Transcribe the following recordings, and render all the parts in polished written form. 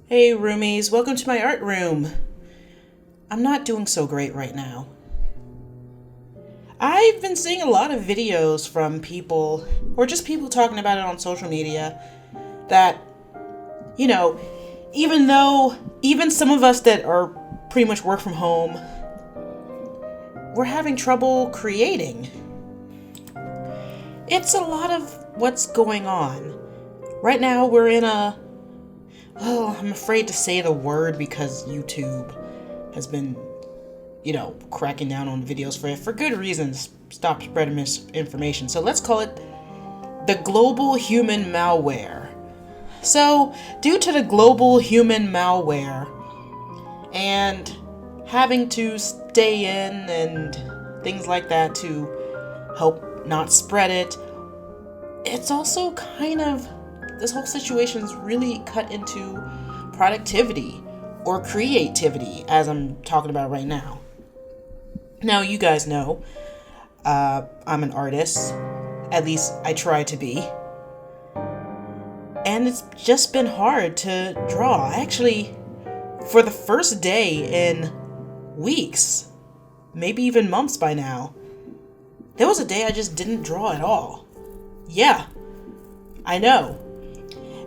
Hey roomies, welcome to my art room. I'm not doing so great right now. I've been seeing a lot of videos from people, or just people talking about it on social media, that, even some of us that are pretty much work from home, we're having trouble creating. It's a lot of what's going on. Right now we're in I'm afraid to say the word because YouTube has been, cracking down on videos for good reasons. Stop spreading misinformation. So let's call it the global human malware. So, due to the global human malware and having to stay in and things like that to help not spread it, it's also this whole situation's really cut into productivity or creativity, as I'm talking about right now. Now, you guys know, I'm an artist. At least I try to be. And it's just been hard to draw. Actually, for the first day in weeks, maybe even months by now, there was a day I just didn't draw at all. Yeah, I know.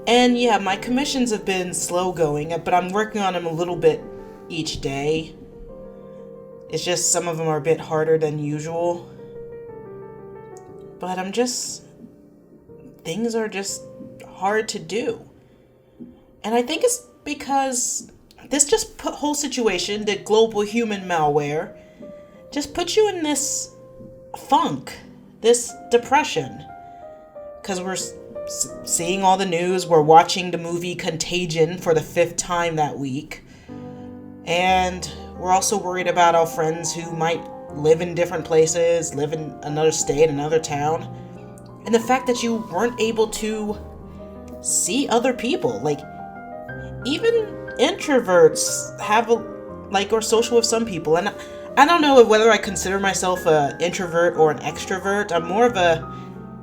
And yeah, my commissions have been slow going, but I'm working on them a little bit each day. It's just some of them are a bit harder than usual. But things are just hard to do. And I think it's because this whole situation, the global human malware, just puts you in this funk, this depression. Because we're seeing all the news, we're watching the movie Contagion for the 5th time that week, and we're also worried about our friends who might live in different places, live in another state, another town, and the fact that you weren't able to see other people. Like, even introverts are social with some people, and I don't know whether I consider myself an introvert or an extrovert. I'm more of a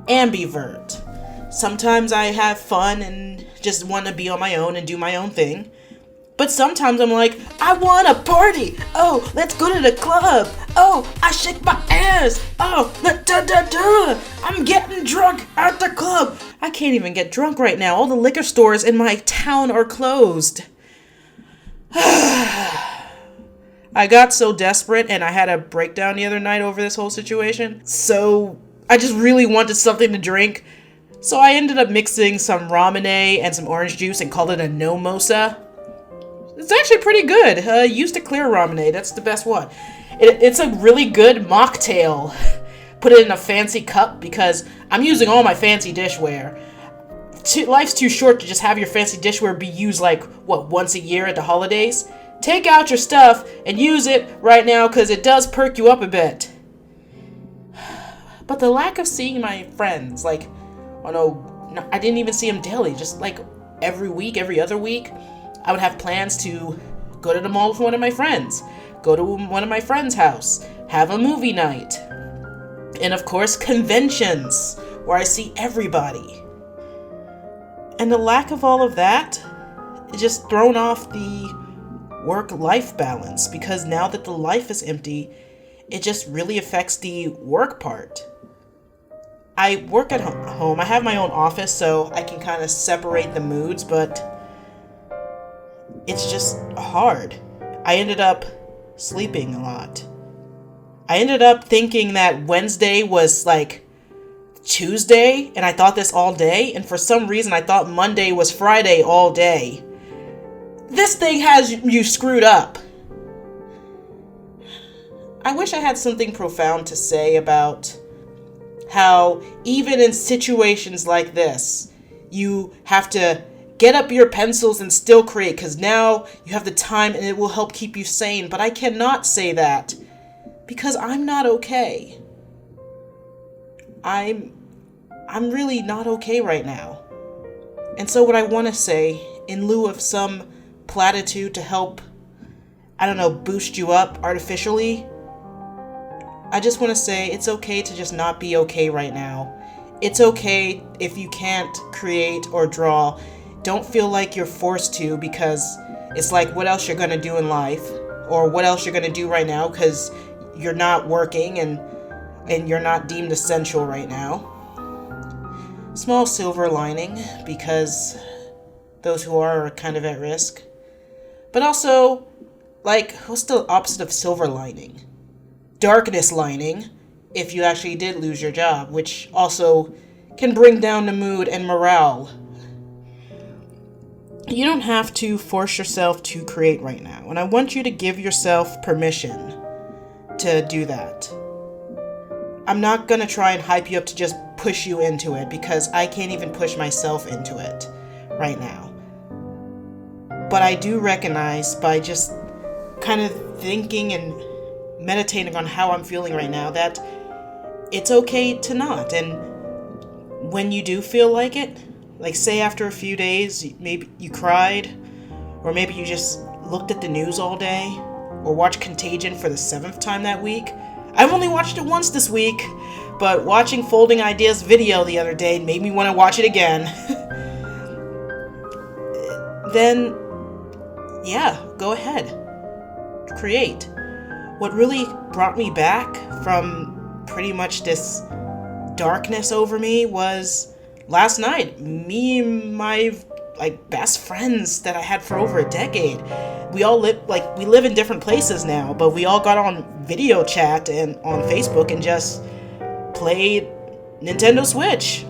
ambivert. Sometimes I have fun and just want to be on my own and do my own thing. But sometimes I'm like, I want to party. Oh, let's go to the club. Oh, I shake my ass. Oh, I'm getting drunk at the club. I can't even get drunk right now. All the liquor stores in my town are closed. I got so desperate and I had a breakdown the other night over this whole situation. So I just really wanted something to drink. So I ended up mixing some Ramune and some orange juice and called it a no-mosa. It's actually pretty good. Used to clear Ramune, that's the best one. It's a really good mocktail. Put it in a fancy cup because I'm using all my fancy dishware. Life's too short to just have your fancy dishware be used once a year at the holidays. Take out your stuff and use it right now because it does perk you up a bit. But the lack of seeing my friends, I didn't even see them daily, just every week, every other week, I would have plans to go to the mall with one of my friends, go to one of my friends' house, have a movie night, and of course conventions where I see everybody. And the lack of all of that, it just thrown off the work-life balance, because now that the life is empty, it just really affects the work part. I work at home. I have my own office, so I can kind of separate the moods, but it's just hard. I ended up sleeping a lot. I ended up thinking that Wednesday was Tuesday, and I thought this all day, and for some reason I thought Monday was Friday all day. This thing has you screwed up. I wish I had something profound to say about how even in situations like this, you have to get up your pencils and still create, because now you have the time and it will help keep you sane. But I cannot say that because I'm not okay. I'm really not okay right now. And so what I want to say, in lieu of some platitude to help, boost you up artificially, I just want to say it's okay to just not be okay right now. It's okay if you can't create or draw. don't feel like you're forced to, because it's like, what else you're going to do in life, or what else you're going to do right now because you're not working and you're not deemed essential right now. Small silver lining, because those who are kind of at risk. But also, like, what's the opposite of silver lining? Darkness lining, if you actually did lose your job, which also can bring down the mood and morale. You don't have to force yourself to create right now, and I want you to give yourself permission to do that. I'm not going to try and hype you up to just push you into it, because I can't even push myself into it right now. But I do recognize, by just kind of thinking and meditating on how I'm feeling right now, that it's okay to not. And when you do feel like it, like say after a few days, maybe you cried, or maybe you just looked at the news all day, or watched Contagion for the 7th time that week. I've only watched it once this week, but watching Folding Ideas video the other day made me want to watch it again. Then, yeah, go ahead. Create. What really brought me back from pretty much this darkness over me was last night. Me and my best friends that I had for over a decade. We live in different places now, but we all got on video chat and on Facebook and just played Nintendo Switch.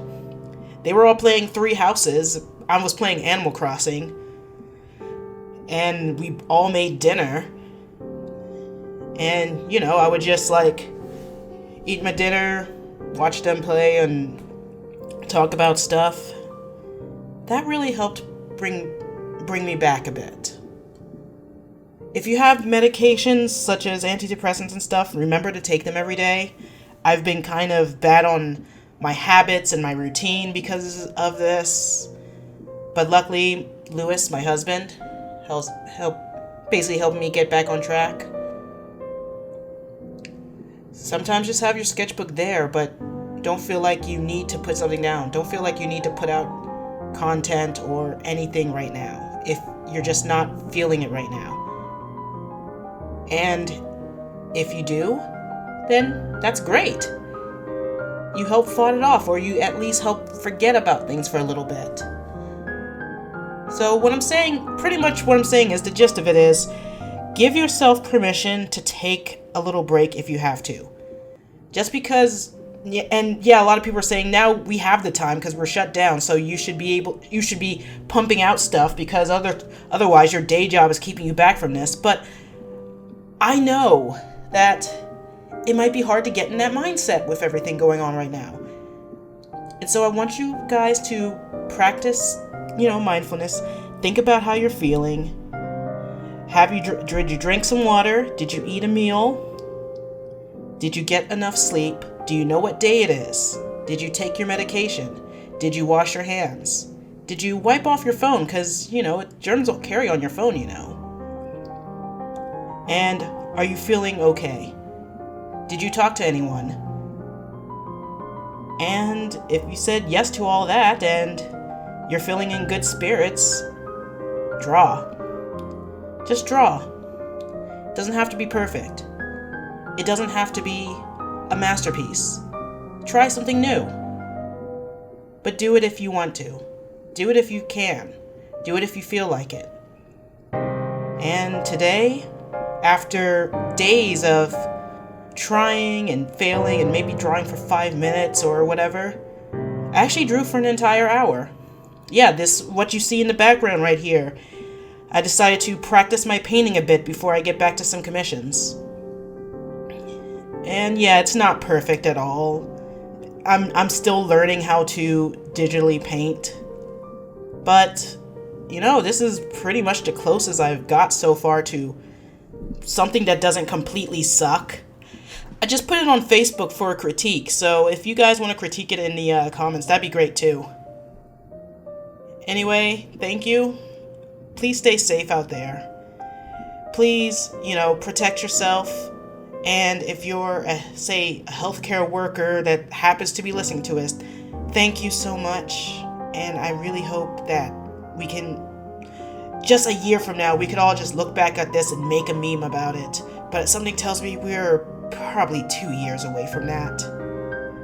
They were all playing Three Houses. I was playing Animal Crossing. And we all made dinner. And, I would just eat my dinner, watch them play, and talk about stuff. That really helped bring me back a bit. If you have medications such as antidepressants and stuff, remember to take them every day. I've been kind of bad on my habits and my routine because of this. But luckily, Lewis, my husband, helped me get back on track. Sometimes just have your sketchbook there, but don't feel like you need to put something down. Don't feel like you need to put out content or anything right now if you're just not feeling it right now. And if you do, then that's great. You help fought it off, or you at least help forget about things for a little bit. So pretty much what I'm saying is, the gist of it is, give yourself permission to take a little break if you have to. Just because, a lot of people are saying now we have the time because we're shut down, so you should be pumping out stuff because otherwise your day job is keeping you back from this. But I know that it might be hard to get in that mindset with everything going on right now. And so I want you guys to practice, mindfulness. Think about how you're feeling. Did you drink some water? Did you eat a meal? Did you get enough sleep? Do you know what day it is? Did you take your medication? Did you wash your hands? Did you wipe off your phone? Because, germs will carry on your phone, And are you feeling okay? Did you talk to anyone? And if you said yes to all that and you're feeling in good spirits, draw. Just draw. It doesn't have to be perfect. It doesn't have to be a masterpiece. Try something new. But do it if you want to. Do it if you can. Do it if you feel like it. And today, after days of trying and failing and maybe drawing for 5 minutes or whatever, I actually drew for an entire hour. Yeah, what you see in the background right here. I decided to practice my painting a bit before I get back to some commissions. And yeah, it's not perfect at all. I'm still learning how to digitally paint. But, this is pretty much the closest I've got so far to something that doesn't completely suck. I just put it on Facebook for a critique, so if you guys want to critique it in the comments, that'd be great too. Anyway, thank you. Please stay safe out there. Please, protect yourself. And if you're, a healthcare worker that happens to be listening to us, thank you so much. And I really hope that we can, just a year from now, we could all just look back at this and make a meme about it. But something tells me we're probably 2 years away from that.